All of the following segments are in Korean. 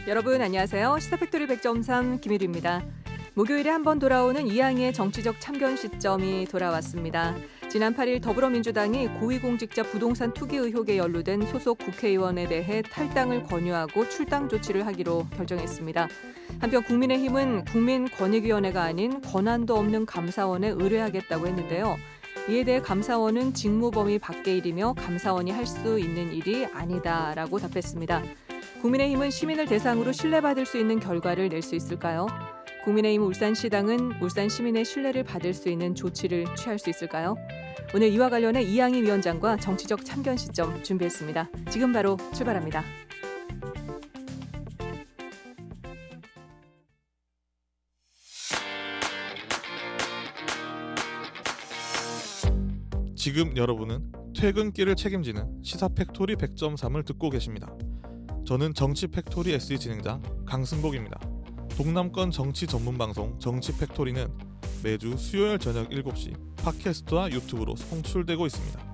여러분 안녕하세요. 시사팩토리 100.3 김일우입니다. 목요일에 한 번 돌아오는 이양희의 정치적 참견 시점이 돌아왔습니다. 지난 8일 더불어민주당이 고위공직자 부동산 투기 의혹에 연루된 소속 국회의원에 대해 탈당을 권유하고 출당 조치를 하기로 결정했습니다. 한편 국민의힘은 국민권익위원회가 아닌 권한도 없는 감사원에 의뢰하겠다고 했는데요. 이에 대해 감사원은 직무범위 밖의 일이며 감사원이 할 수 있는 일이 아니다라고 답했습니다. 국민의힘은 시민을 대상으로 신뢰받을 수 있는 결과를 낼 수 있을까요? 국민의힘 울산시당은 울산 시민의 신뢰를 받을 수 있는 조치를 취할 수 있을까요? 오늘 이와 관련해 이양희 위원장과 정치적 참견 시점 준비했습니다. 지금 바로 출발합니다. 지금 여러분은 퇴근길을 책임지는 시사팩토리 100.3을 듣고 계십니다. 저는 정치팩토리 SE 진행자 강승복입니다. 동남권 정치 전문 방송 정치팩토리는 매주 수요일 저녁 7시 팟캐스트와 유튜브로 송출되고 있습니다.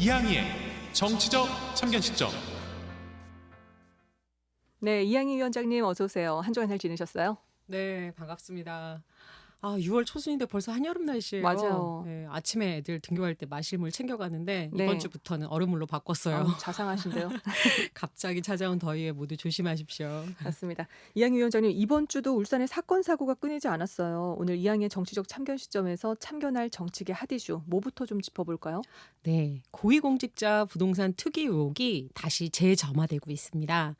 이양희의 정치적 참견 시점. 네, 이양희 위원장님 어서 오세요. 한 주간 잘 지내셨어요? 네, 반갑습니다. 6월 초순인데 벌써 한여름 날씨예요. 맞아요. 네, 아침에 애들 등교할 때 마실 물 챙겨가는데 네. 이번 주부터는 얼음물로 바꿨어요. 자상하신데요. 갑자기 찾아온 더위에 모두 조심하십시오. 맞습니다. 이양희 위원장님, 이번 주도 울산에 사건 사고가 끊이지 않았어요. 오늘 이양희의 정치적 참견 시점에서 참견할 정치계 핫 이슈 뭐부터 좀 짚어볼까요? 네, 고위공직자 부동산 투기 의혹이 다시 재점화되고 있습니다.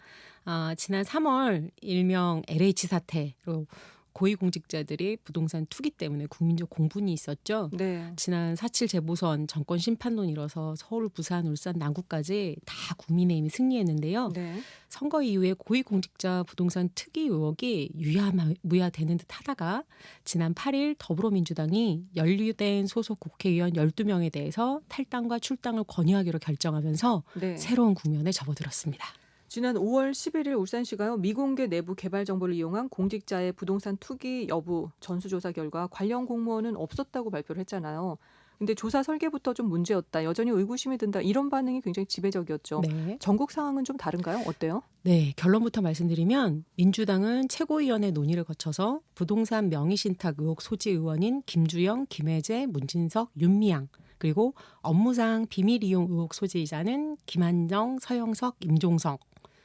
지난 3월 일명 LH 사태로 고위공직자들이 부동산 투기 때문에 국민적 공분이 있었죠. 네. 지난 4.7 재보선 정권 심판론 이뤄서 서울, 부산, 울산, 남구까지 다 국민의힘이 승리했는데요. 네. 선거 이후에 고위공직자 부동산 투기 의혹이 유야무야되는 듯 하다가 지난 8일 더불어민주당이 연루된 소속 국회의원 12명에 대해서 탈당과 출당을 권유하기로 결정하면서 네. 새로운 국면에 접어들었습니다. 지난 5월 11일 울산시가요, 미공개 내부 개발 정보를 이용한 공직자의 부동산 투기 여부 전수조사 결과 관련 공무원은 없었다고 발표를 했잖아요. 근데 조사 설계부터 좀 문제였다, 여전히 의구심이 든다, 이런 반응이 굉장히 지배적이었죠. 네. 전국 상황은 좀 다른가요? 어때요? 네, 결론부터 말씀드리면 민주당은 최고위원회 논의를 거쳐서 부동산 명의신탁 의혹 소지 의원인 김주영, 김혜재, 문진석, 윤미향, 그리고 업무상 비밀 이용 의혹 소지이자는 김한정, 서영석, 임종석,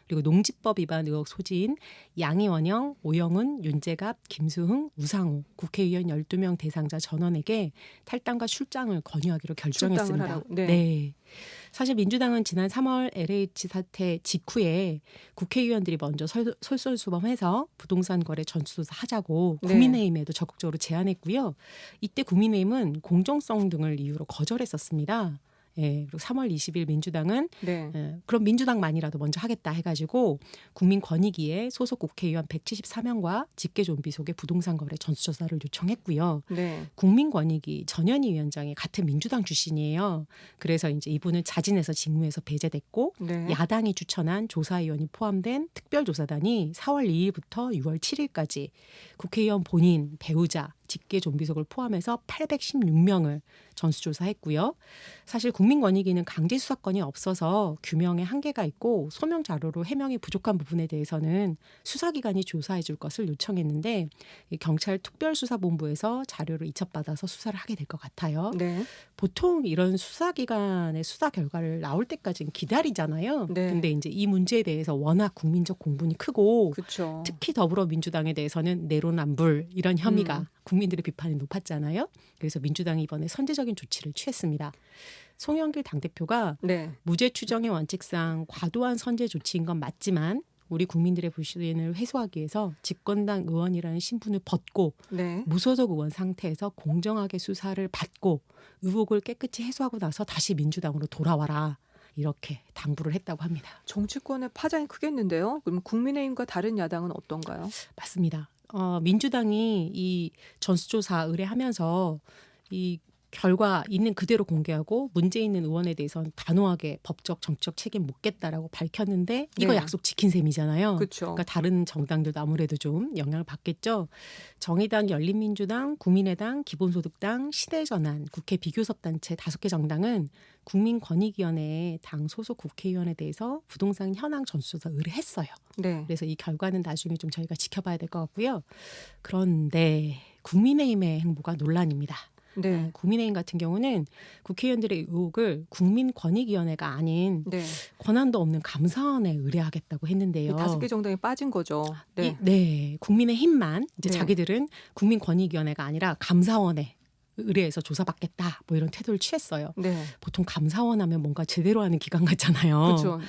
그리고 농지법 위반 의혹 소지인 양희원영, 오영은, 윤재갑, 김수흥, 우상호 국회의원 12명 대상자 전원에게 탈당과 출당을 권유하기로 결정했습니다. 하라고. 네. 네. 사실 민주당은 지난 3월 LH 사태 직후에 국회의원들이 먼저 솔선수범해서 부동산 거래 전수조사 하자고 네. 국민의힘에도 적극적으로 제안했고요. 이때 국민의힘은 공정성 등을 이유로 거절했었습니다. 예, 그리고 3월 20일 민주당은 네. 그럼 민주당만이라도 먼저 하겠다 해가지고 국민권익위에 소속 국회의원 174명과 직계 좀비 속의 부동산 거래 전수조사를 요청했고요. 네. 국민권익위 전현희 위원장이 같은 민주당 출신이에요. 그래서 이제 이분은 자진해서 직무에서 배제됐고 네. 야당이 추천한 조사위원이 포함된 특별조사단이 4월 2일부터 6월 7일까지 국회의원 본인, 배우자, 직계 좀비속을 포함해서 816명을 전수조사했고요. 사실 국민권익위는 강제수사권이 없어서 규명에 한계가 있고 소명 자료로 해명이 부족한 부분에 대해서는 수사기관이 조사해 줄 것을 요청했는데 경찰 특별수사본부에서 자료를 이첩받아서 수사를 하게 될 것 같아요. 네. 보통 이런 수사기관의 수사 결과를 나올 때까지는 기다리잖아요. 네. 근데 이제 이 문제에 대해서 워낙 국민적 공분이 크고 그렇죠. 특히 더불어민주당에 대해서는 내로남불 이런 혐의가 국민들의 비판이 높았잖아요. 그래서 민주당이 이번에 선제적인 조치를 취했습니다. 송영길 당대표가 네. 무죄 추정의 원칙상 과도한 선제 조치인 건 맞지만 우리 국민들의 불신을 해소하기 위해서 집권당 의원이라는 신분을 벗고 네. 무소속 의원 상태에서 공정하게 수사를 받고 의혹을 깨끗이 해소하고 나서 다시 민주당으로 돌아와라. 이렇게 당부를 했다고 합니다. 정치권의 파장이 크겠는데요. 그럼 국민의힘과 다른 야당은 어떤가요? 맞습니다. 민주당이 이 전수조사 의뢰하면서 이 결과 있는 그대로 공개하고 문제 있는 의원에 대해서는 단호하게 법적 정치적 책임 묻겠다라고 밝혔는데 이거 네. 약속 지킨 셈이잖아요. 그렇죠. 그러니까 다른 정당들도 아무래도 좀 영향을 받겠죠. 정의당, 열린민주당, 국민의당, 기본소득당, 시대전환, 국회 비교섭단체 5개 정당은 국민권익위원회에 당 소속 국회의원에 대해서 부동산 현황 전수조사 의뢰했어요. 네. 그래서 이 결과는 나중에 좀 저희가 지켜봐야 될 것 같고요. 그런데 국민의힘의 행보가 논란입니다. 네. 국민의힘 같은 경우는 국회의원들의 의혹을 국민권익위원회가 아닌 네. 권한도 없는 감사원에 의뢰하겠다고 했는데요. 5개 정당이 빠진 거죠. 네. 네, 국민의힘만 이제 네. 자기들은 국민권익위원회가 아니라 감사원에 의뢰해서 조사받겠다 뭐 이런 태도를 취했어요. 네. 보통 감사원 하면 뭔가 제대로 하는 기관 같잖아요. 그렇죠.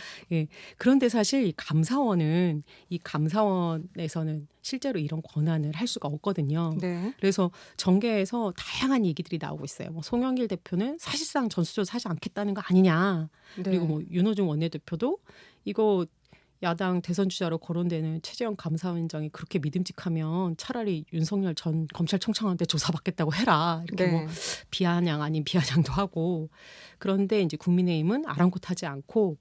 그런데 사실 이 감사원에서는 실제로 이런 권한을 할 수가 없거든요. 네. 그래서 정계에서 다양한 얘기들이 나오고 있어요. 뭐 송영길 대표는 사실상 전수조사하지 않겠다는 거 아니냐. 네. 그리고 뭐 윤호중 원내대표도 이거 야당 대선 주자로 거론되는 최재형 감사원장이 그렇게 믿음직하면 차라리 윤석열 전 검찰총장한테 조사받겠다고 해라. 이렇게 네. 뭐 비아냥 아닌 비아냥도 하고. 그런데 이제 국민의힘은 아랑곳하지 않고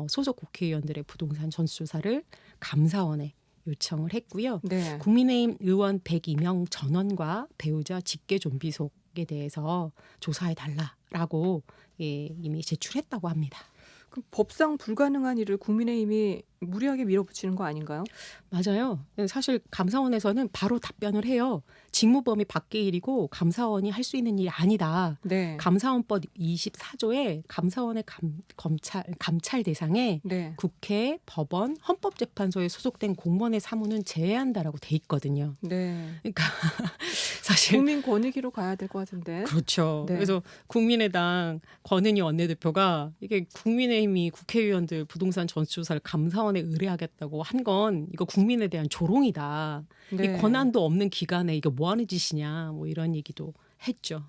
소속 국회의원들의 부동산 전수조사를 감사원에 요청을 했고요. 네. 국민의힘 의원 102명 전원과 배우자 직계 좀비속에 대해서 조사해달라라고 이미 제출했다고 합니다. 그럼 법상 불가능한 일을 국민의힘이 무리하게 밀어붙이는 거 아닌가요? 맞아요. 사실 감사원에서는 바로 답변을 해요. 직무범위 밖의 일이고 감사원이 할 수 있는 일이 아니다. 네. 감사원법 24조에 감사원의 감찰 대상에 네. 국회, 법원, 헌법재판소에 소속된 공무원의 사무는 제외한다라고 돼 있거든요. 네. 그러니까 사실 국민 권익위로 가야 될 것 같은데. 그렇죠. 네. 그래서 국민의당 권은희 원내대표가 이게 국민의힘이 국회의원들 부동산 전수조사를 감사원에 의뢰하겠다고 한 건 이거 국민에 대한 조롱이다. 네. 이 권한도 없는 기관에 이거 뭐 하는 짓이냐 뭐 이런 얘기도 했죠.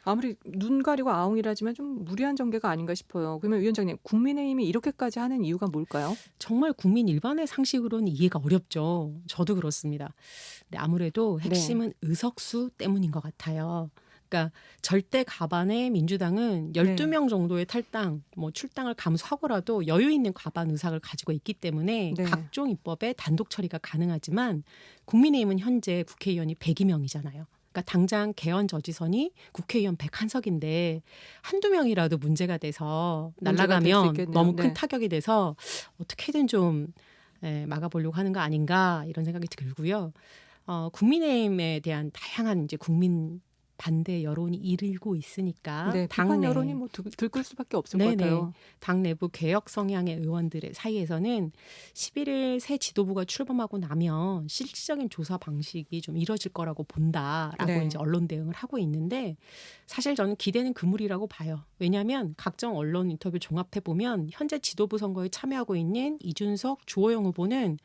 아무리 눈 가리고 아웅이라지만 좀 무리한 전개가 아닌가 싶어요. 그러면 위원장님, 국민의힘이 이렇게까지 하는 이유가 뭘까요? 정말 국민 일반의 상식으로는 이해가 어렵죠. 저도 그렇습니다. 근데 아무래도 핵심은 의석수 때문인 것 같아요. 그러니까 절대 과반의 민주당은 12명 정도의 탈당, 뭐 출당을 감수하고라도 여유 있는 과반 의석을 가지고 있기 때문에 네. 각종 입법에 단독 처리가 가능하지만 국민의힘은 현재 국회의원이 102명이잖아요. 그러니까 당장 개헌 저지선이 국회의원 101석인데 한두 명이라도 문제가 돼서 문제가 될수 날아가면 있겠네요. 너무 네. 큰 타격이 돼서 어떻게든 좀 막아보려고 하는 거 아닌가 이런 생각이 들고요. 국민의힘에 대한 다양한 이제 국민 반대 여론이 일고 있으니까 네, 비판 당내 여론이 뭐 들끓 수밖에 없을 것 네네. 같아요. 당 내부 개혁 성향의 의원들의 사이에서는 11일 새 지도부가 출범하고 나면 실질적인 조사 방식이 좀 이뤄질 거라고 본다라고 네. 이제 언론 대응을 하고 있는데 사실 저는 기대는 그물이라고 봐요. 왜냐하면 각종 언론 인터뷰 종합해 보면 현재 지도부 선거에 참여하고 있는 이준석, 주호영 후보는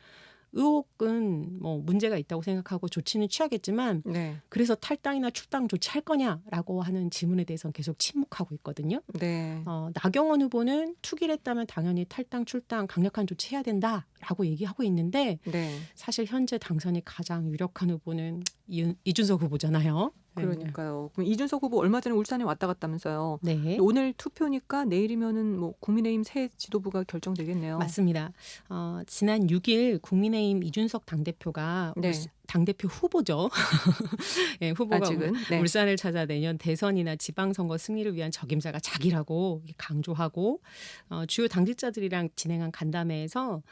의혹은 뭐 문제가 있다고 생각하고 조치는 취하겠지만 네. 그래서 탈당이나 출당 조치할 거냐라고 하는 질문에 대해서는 계속 침묵하고 있거든요. 네. 나경원 후보는 투기를 했다면 당연히 탈당, 출당 강력한 조치해야 된다라고 얘기하고 있는데 네. 사실 현재 당선이 가장 유력한 후보는 이준석 후보잖아요. 그러니까요. 그럼 이준석 후보 얼마 전에 울산에 왔다 갔다면서요. 네. 오늘 투표니까 내일이면은 뭐 국민의힘 새 지도부가 결정되겠네요. 맞습니다. 지난 6일 국민의힘 이준석 당대표가 네. 당대표 후보죠. 네, 후보가 아직은. 네. 울산을 찾아 내년 대선이나 지방선거 승리를 위한 적임자가 자기라고 강조하고 주요 당직자들이랑 진행한 간담회에서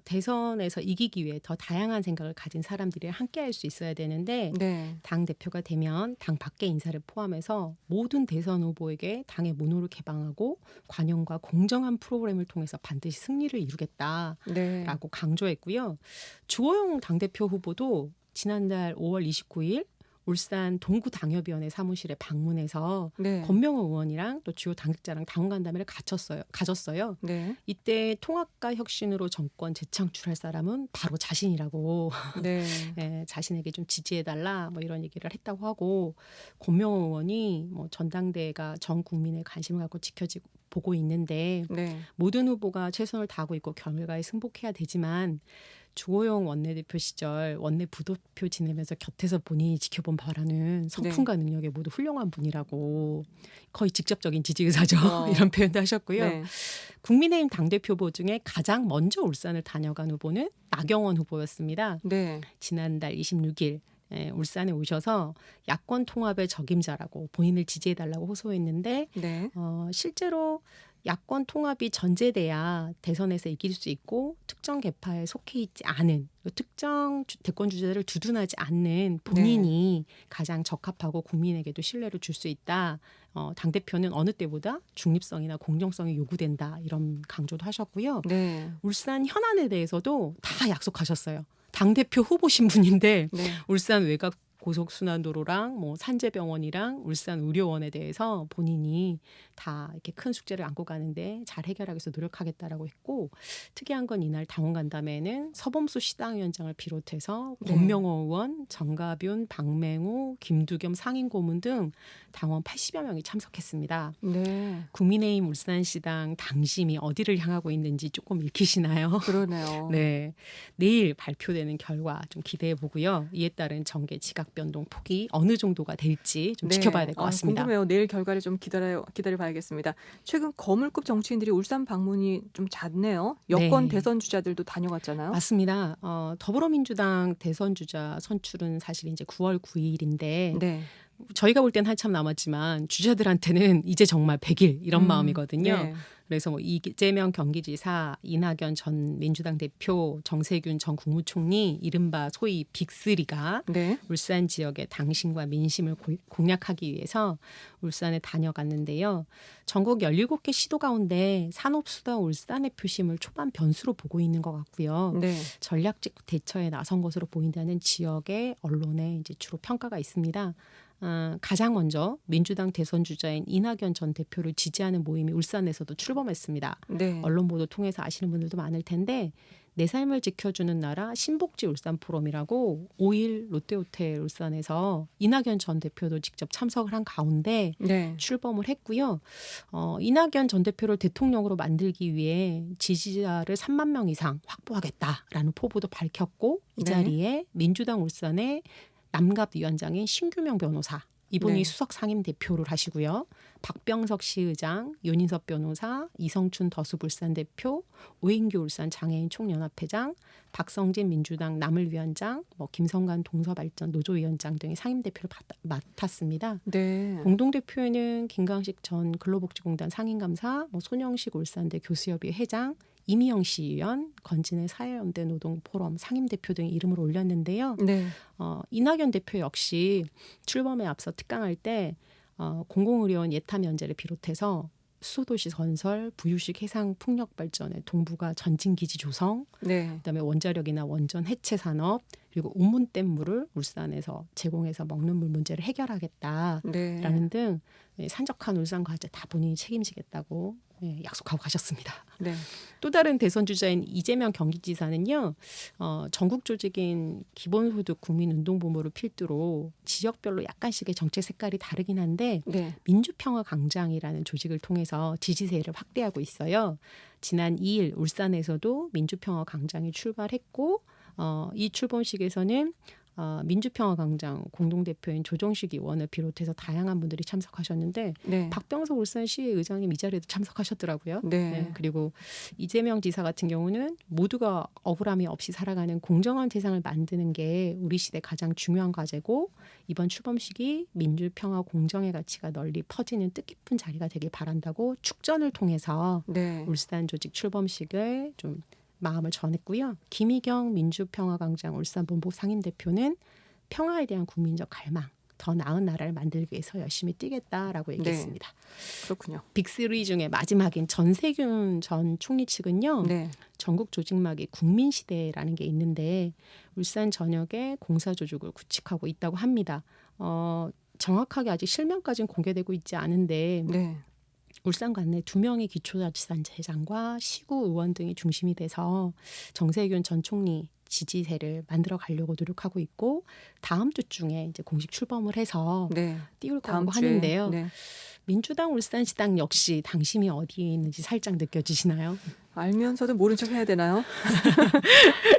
대선에서 이기기 위해 더 다양한 생각을 가진 사람들이 함께할 수 있어야 되는데 네. 당 대표가 되면 당 밖의 인사를 포함해서 모든 대선 후보에게 당의 문호를 개방하고 관용과 공정한 프로그램을 통해서 반드시 승리를 이루겠다라고 네. 강조했고요. 주호영 당대표 후보도 지난달 5월 29일 울산 동구당협위원회 사무실에 방문해서 네. 권명호 의원이랑 또 주요 당직자랑 당원 간담회를 가졌어요. 네. 이때 통합과 혁신으로 정권 재창출할 사람은 바로 자신이라고 네. 자신에게 좀 지지해달라 뭐 이런 얘기를 했다고 하고 권명호 의원이 뭐 전당대회가 전 국민의 관심을 갖고 지켜지고 보고 있는데 네. 모든 후보가 최선을 다하고 있고 결과에 승복해야 되지만 주호영 원내대표 시절 원내 부도표 지내면서 곁에서 본인이 지켜본 바라는 성품과 능력에 모두 훌륭한 분이라고 거의 직접적인 지지의사죠. 이런 표현도 하셨고요. 네. 국민의힘 당대표 후보 중에 가장 먼저 울산을 다녀간 후보는 나경원 후보였습니다. 네. 지난달 26일 울산에 오셔서 야권 통합의 적임자라고 본인을 지지해달라고 호소했는데 네. 실제로 야권 통합이 전제돼야 대선에서 이길 수 있고 특정 계파에 속해 있지 않은 특정 대권 주자들을 두둔하지 않는 본인이 가장 적합하고 국민에게도 신뢰를 줄 수 있다. 당대표는 어느 때보다 중립성이나 공정성이 요구된다. 이런 강조도 하셨고요. 네. 울산 현안에 대해서도 다 약속하셨어요. 당대표 후보신 분인데 네. 울산 외곽 고속순환도로랑 뭐 산재병원이랑 울산 의료원에 대해서 본인이 다 이렇게 큰 숙제를 안고 가는데 잘 해결하기 위해서 노력하겠다라고 했고 특이한 건 이날 당원 간담회에는 서범수 시당위원장을 비롯해서 권명호 의원, 정가뵤, 박맹우, 김두겸 상임고문 등 당원 80여 명이 참석했습니다. 네. 국민의힘 울산시당 당심이 어디를 향하고 있는지 조금 읽히시나요? 그러네요. 네, 내일 발표되는 결과 좀 기대해 보고요. 이에 따른 정계 지각 변동 폭이 어느 정도가 될지 좀 지켜봐야 될 것 같습니다. 궁금해요. 내일 결과를 좀 기다려봐야겠습니다. 최근 거물급 정치인들이 울산 방문이 좀 잦네요. 여권 네. 대선 주자들도 다녀갔잖아요. 맞습니다. 더불어민주당 대선 주자 선출은 사실 이제 9월 9일인데 네. 저희가 볼 땐 한참 남았지만 주자들한테는 이제 정말 100일 이런 마음이거든요. 네. 그래서 뭐 이재명 경기지사, 이낙연 전 민주당 대표, 정세균 전 국무총리 이른바 소위 빅3가 네. 울산 지역의 당심과 민심을 공략하기 위해서 울산에 다녀갔는데요. 전국 17개 시도 가운데 산업수단 울산의 표심을 초반 변수로 보고 있는 것 같고요. 네. 전략적 대처에 나선 것으로 보인다는 지역의 언론에 이제 주로 평가가 있습니다. 가장 먼저 민주당 대선 주자인 이낙연 전 대표를 지지하는 모임이 울산에서도 출범했습니다. 네. 언론 보도 통해서 아시는 분들도 많을 텐데 내 삶을 지켜주는 나라 신복지 울산 포럼이라고 5일 롯데호텔 울산에서 이낙연 전 대표도 직접 참석을 한 가운데 네. 출범을 했고요. 이낙연 전 대표를 대통령으로 만들기 위해 지지자를 3만 명 이상 확보하겠다라는 포부도 밝혔고 이 네. 자리에 민주당 울산의 남갑위원장인 신규명 변호사 이분이 네. 수석 상임 대표를 하시고요. 박병석 시의장, 윤인섭 변호사, 이성춘 더수불산 대표, 오인규 울산 장애인 총연합회장, 박성진 민주당 남을위원장, 김성관 동서발전 노조위원장 등의 상임 대표를 맡았습니다. 네. 공동대표에는 김강식 전 근로복지공단 상임감사, 손영식 울산대 교수협의 회장, 이미영 시의원, 건진의 사회연대 노동포럼 상임대표 등의 이름을 올렸는데요. 네. 이낙연 대표 역시 출범에 앞서 특강할 때 공공의료원 예타 면제를 비롯해서 수소도시 건설, 부유식 해상 풍력 발전의 동북아 전진기지 조성, 네. 그다음에 원자력이나 원전 해체 산업, 그리고 우문댐 물을 울산에서 제공해서 먹는 물 문제를 해결하겠다라는 네. 등 산적한 울산 과제 다 본인이 책임지겠다고 약속하고 가셨습니다. 네. 또 다른 대선 주자인 이재명 경기지사는요. 전국 조직인 기본소득 국민운동본부를 필두로 지역별로 약간씩의 정책 색깔이 다르긴 한데 네. 민주평화광장이라는 조직을 통해서 지지세를 확대하고 있어요. 지난 2일 울산에서도 민주평화광장이 출발했고 이 출범식에서는 민주평화광장 공동대표인 조정식 의원을 비롯해서 다양한 분들이 참석하셨는데 네. 박병석 울산시의 의장님 이 자리에도 참석하셨더라고요. 네. 그리고 이재명 지사 같은 경우는 모두가 억울함이 없이 살아가는 공정한 세상을 만드는 게 우리 시대 가장 중요한 과제고 이번 출범식이 민주평화 공정의 가치가 널리 퍼지는 뜻깊은 자리가 되길 바란다고 축전을 통해서 네. 울산 조직 출범식을 좀 마음을 전했고요. 김희경 민주평화광장 울산본부 상임대표는 평화에 대한 국민적 갈망, 더 나은 나라를 만들기 위해서 열심히 뛰겠다라고 얘기했습니다. 그렇군요. 빅3 중에 마지막인 전세균 전 총리 측은요. 네. 전국 조직막이 국민시대라는 게 있는데 울산 전역에 공사조직을 구축하고 있다고 합니다. 정확하게 아직 실명까지는 공개되고 있지 않은데 네. 울산 관내 2명의 기초자치단체장과 시구 의원 등이 중심이 돼서 정세균 전 총리 지지세를 만들어 가려고 노력하고 있고 다음 주 중에 이제 공식 출범을 해서 네. 띄울 다음 거라고 주에. 하는데요. 네. 민주당 울산시당 역시 당심이 어디에 있는지 살짝 느껴지시나요? 알면서도 모른 척 해야 되나요?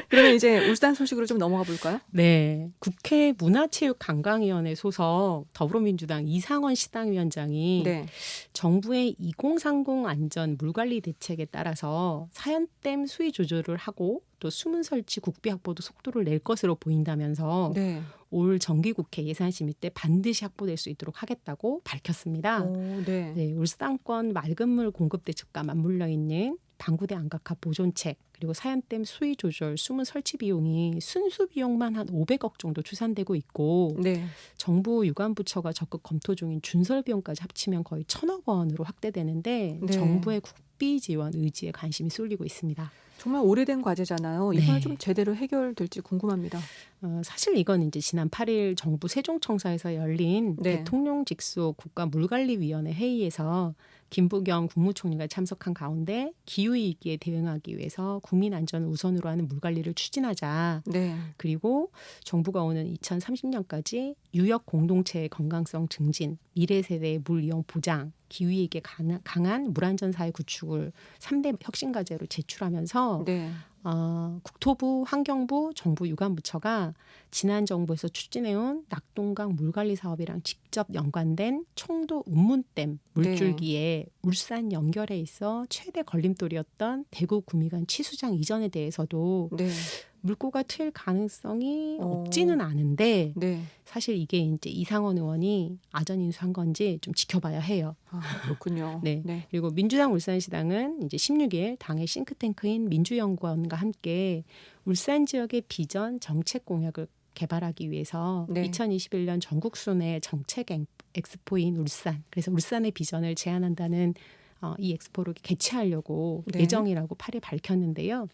그러면 이제 울산 소식으로 좀 넘어가 볼까요? 네, 국회 문화체육관광위원회 소속 더불어민주당 이상원 시당위원장이 네. 정부의 2030 안전 물관리 대책에 따라서 사연댐 수위 조절을 하고 또 수문 설치 국비 확보도 속도를 낼 것으로 보인다면서 네. 올 정기국회 예산심의 때 반드시 확보될 수 있도록 하겠다고 밝혔습니다. 네. 네, 울산권 맑은물 공급 대책과 맞물려 있는 방구대 안각화 보존책 그리고 사연댐 수위 조절 수문 설치 비용이 순수 비용만 한 500억 정도 추산되고 있고 네. 정부 유관부처가 적극 검토 중인 준설 비용까지 합치면 거의 1,000억 원으로 확대되는데 네. 정부의 국비 지원 의지에 관심이 쏠리고 있습니다. 정말 오래된 과제잖아요. 네. 이번에 좀 제대로 해결될지 궁금합니다. 사실 이건 이제 지난 8일 정부 세종청사에서 열린 네. 대통령 직속 국가물관리위원회 회의에서 김부겸 국무총리가 참석한 가운데 기후위기에 대응하기 위해서 국민 안전을 우선으로 하는 물관리를 추진하자. 네. 그리고 정부가 오는 2030년까지 유역 공동체의 건강성 증진, 미래 세대의 물 이용 보장, 기후위기에 강한 물안전 사회 구축을 3대 혁신 과제로 제출하면서 네. 국토부, 환경부, 정부 유관부처가 지난 정부에서 추진해온 낙동강 물관리 사업이랑 직접 연관된 청도 운문댐 물줄기에 울산 연결에 있어 최대 걸림돌이었던 대구 구미간 치수장 이전에 대해서도 네. 물꼬가 트일 가능성이 어. 없지는 않은데 네. 사실 이게 이제 이상원 의원이 아전 인수한 건지 좀 지켜봐야 해요. 그렇군요. 네. 네. 그리고 민주당 울산시당은 이제 16일 당의 싱크탱크인 민주연구원과 함께 울산 지역의 비전 정책 공약을 개발하기 위해서 네. 2021년 전국 순회 정책 엑스포인 울산, 그래서 울산의 비전을 제안한다는 이 엑스포를 개최하려고 네. 예정이라고 8일 밝혔는데요.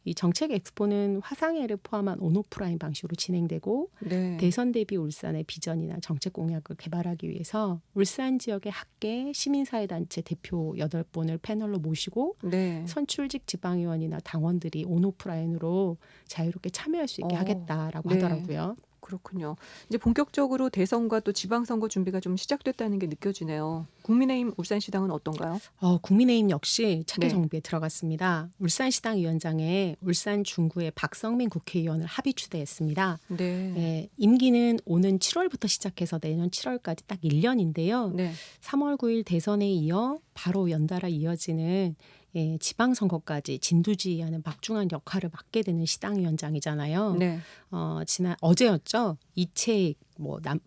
이 정책 엑스포는 화상회를 포함한 온오프라인 방식으로 진행되고 네. 대선 대비 울산의 비전이나 정책 공약을 개발하기 위해서 울산 지역의 학계, 시민사회단체 대표 8분을 패널로 모시고 네. 선출직 지방의원이나 당원들이 온오프라인으로 자유롭게 참여할 수 있게 하겠다라고 네. 하더라고요. 그렇군요. 이제 본격적으로 대선과 또 지방선거 준비가 좀 시작됐다는 게 느껴지네요. 국민의힘 울산시당은 어떤가요? 국민의힘 역시 차기 네. 정비에 들어갔습니다. 울산시당 위원장에 울산 중구의 박성민 국회의원을 합의 추대했습니다. 네. 임기는 오는 7월부터 시작해서 내년 7월까지 딱 1년인데요. 네. 3월 9일 대선에 이어 바로 연달아 이어지는 지방선거까지 진두지휘하는 막중한 역할을 맡게 되는 시당위원장이잖아요. 네. 지난 어제였죠. 이채익,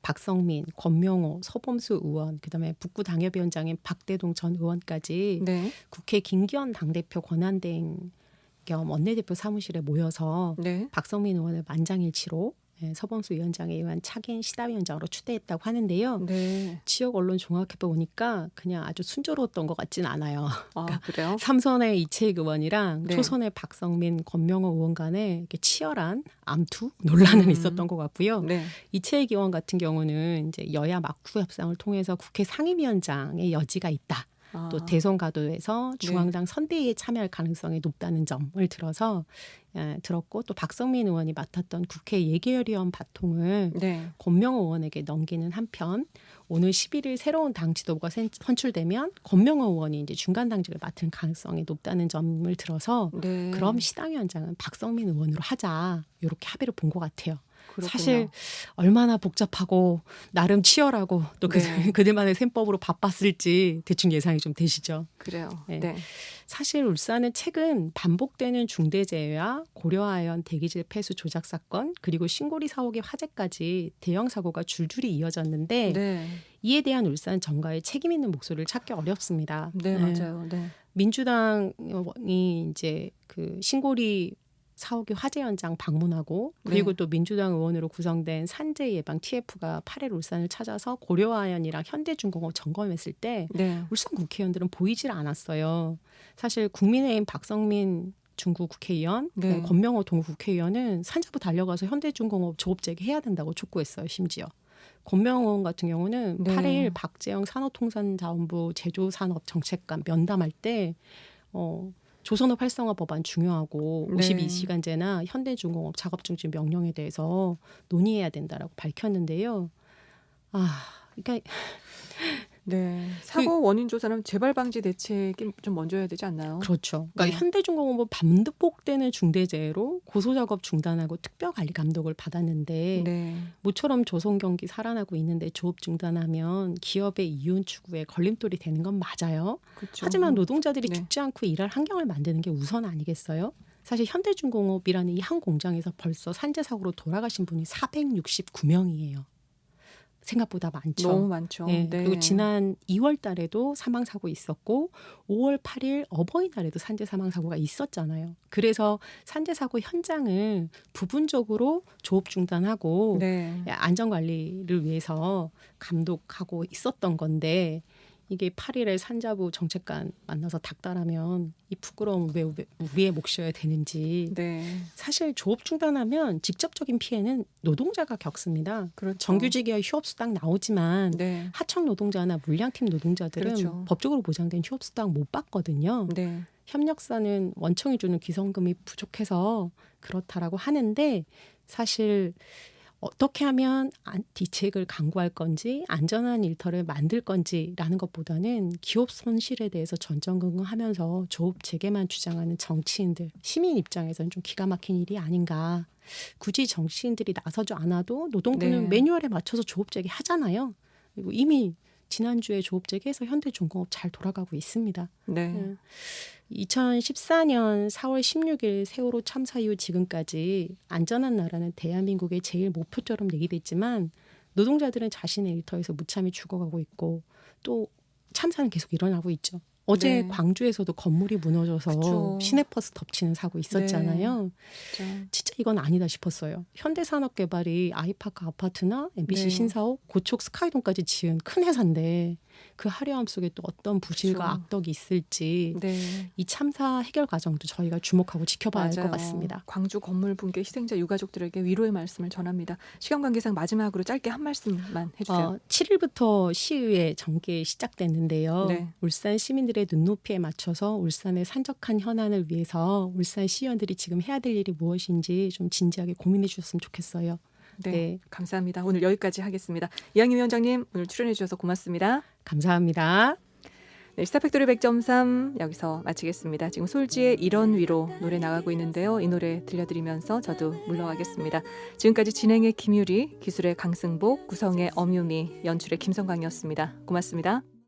박성민, 권명호, 서범수 의원, 그다음에 북구 당협위원장인 박대동 전 의원까지 네. 국회 김기현 당대표 권한대행 겸 원내대표 사무실에 모여서 네. 박성민 의원을 만장일치로 서범수 위원장에 의한 차기 시당위원장으로 추대했다고 하는데요. 네. 지역 언론 종합해 보니까 그냥 아주 순조로웠던 것 같진 않아요. 그래요? 삼선의 이채익 의원이랑 네. 초선의 박성민, 권명호 의원 간에 이렇게 치열한 암투 논란은 있었던 것 같고요. 네. 이채익 의원 같은 경우는 이제 여야 막후 협상을 통해서 국회 상임위원장의 여지가 있다. 또 대선 가도에서 중앙당 선대위에 참여할 가능성이 높다는 점을 들었고 또 박성민 의원이 맡았던 국회 예결위원 바통을 네. 권명호 의원에게 넘기는 한편 오늘 11일 새로운 당 지도부가 선출되면 권명호 의원이 이제 중간 당직을 맡을 가능성이 높다는 점을 들어서 네. 그럼 시당위원장은 박성민 의원으로 하자 이렇게 합의를 본 것 같아요. 그렇군요. 사실 얼마나 복잡하고 나름 치열하고 또 네. 그들만의 셈법으로 바빴을지 대충 예상이 좀 되시죠. 그래요. 네. 네. 사실 울산은 최근 반복되는 중대재해와 고려아연 대기질 폐수 조작 사건 그리고 신고리 사옥의 화재까지 대형 사고가 줄줄이 이어졌는데 네. 이에 대한 울산 정가의 책임 있는 목소리를 찾기 어렵습니다. 네, 맞아요. 네. 민주당이 이제 그 신고리 사옥의 화재 현장 방문하고 그리고 네. 또 민주당 의원으로 구성된 산재 예방 TF가 8일 울산을 찾아서 고려아연이랑 현대중공업 점검했을 때 네. 울산 국회의원들은 보이질 않았어요. 사실 국민의힘 박성민 중구 국회의원, 네. 권명호 동구 국회의원은 산자부 달려가서 현대중공업 조업 재개해야 된다고 촉구했어요. 심지어. 권명호 의원 같은 경우는 네. 8일 박재영 산업통상자원부 제조산업정책관 면담할 때 조선업 활성화 법안 중요하고 네. 52시간제나 현대중공업 작업중지 명령에 대해서 논의해야 된다라고 밝혔는데요. 그러니까 네. 사고 원인 조사는 재발 방지 대책이 좀 먼저 해야 되지 않나요? 그렇죠. 그러니까 네. 현대중공업은 반복되는 중대재해로 고소작업 중단하고 특별관리 감독을 받았는데 네. 모처럼 조선 경기 살아나고 있는데 조업 중단하면 기업의 이윤 추구에 걸림돌이 되는 건 맞아요. 그렇죠. 하지만 노동자들이 네. 죽지 않고 일할 환경을 만드는 게 우선 아니겠어요? 사실 현대중공업이라는 이 한 공장에서 벌써 산재 사고로 돌아가신 분이 469명이에요. 생각보다 많죠. 너무 많죠. 네. 네. 그리고 지난 2월 달에도 사망 사고 있었고 5월 8일 어버이날에도 산재 사망 사고가 있었잖아요. 그래서 산재 사고 현장을 부분적으로 조업 중단하고 네. 안전 관리를 위해서 감독하고 있었던 건데 이게 8일에 산자부 정책관 만나서 닥달하면 이 부끄러움 왜 우리의 몫이어야 되는지. 네. 사실 조업 중단하면 직접적인 피해는 노동자가 겪습니다. 그렇죠. 정규직이야 휴업수당 나오지만 네. 하청 노동자나 물량팀 노동자들은 그렇죠. 법적으로 보장된 휴업수당 못 받거든요. 네. 협력사는 원청이 주는 기성금이 부족해서 그렇다라고 하는데 사실 어떻게 하면 대책을 강구할 건지 안전한 일터를 만들 건지라는 것보다는 기업 손실에 대해서 전전긍긍하면서 조업 재개만 주장하는 정치인들, 시민 입장에서는 좀 기가 막힌 일이 아닌가. 굳이 정치인들이 나서지 않아도 노동부는 네. 매뉴얼에 맞춰서 조업 재개하잖아요. 그리고 이미 지난주에 조업 재개해서 현대중공업 잘 돌아가고 있습니다. 네. 2014년 4월 16일 세월호 참사 이후 지금까지 안전한 나라는 대한민국의 제일 목표처럼 얘기됐지만 노동자들은 자신의 일터에서 무참히 죽어가고 있고 또 참사는 계속 일어나고 있죠. 어제 네. 광주에서도 건물이 무너져서 그쵸. 시내버스 덮치는 사고 있었잖아요. 진짜. 진짜 이건 아니다 싶었어요. 현대산업개발이 아이파크 아파트나 MBC 네. 신사옥, 고척 스카이돔까지 지은 큰 회사인데 그 화려함 속에 또 어떤 부실과 그쵸. 악덕이 있을지 네. 이 참사 해결 과정도 저희가 주목하고 지켜봐야 할 것 맞아요. 같습니다. 광주 건물 붕괴 희생자 유가족들에게 위로의 말씀을 전합니다. 시간 관계상 마지막으로 짧게 한 말씀만 해주세요. 7일부터 시의회 정계 시작됐는데요. 네. 울산 시민들의 눈높이에 맞춰서 울산의 산적한 현안을 위해서 울산 시의원들이 지금 해야 될 일이 무엇인지 좀 진지하게 고민해 주셨으면 좋겠어요. 네. 네. 감사합니다. 오늘 여기까지 하겠습니다. 이양희 위원장님 오늘 출연해 주셔서 고맙습니다. 감사합니다. 네, 시사팩토리 100.3 여기서 마치겠습니다. 지금 솔지의 이런 위로 노래 나가고 있는데요. 이 노래 들려드리면서 저도 물러가겠습니다. 지금까지 진행의 김유리, 기술의 강승복, 구성의 엄유미, 연출의 김성광이었습니다. 고맙습니다.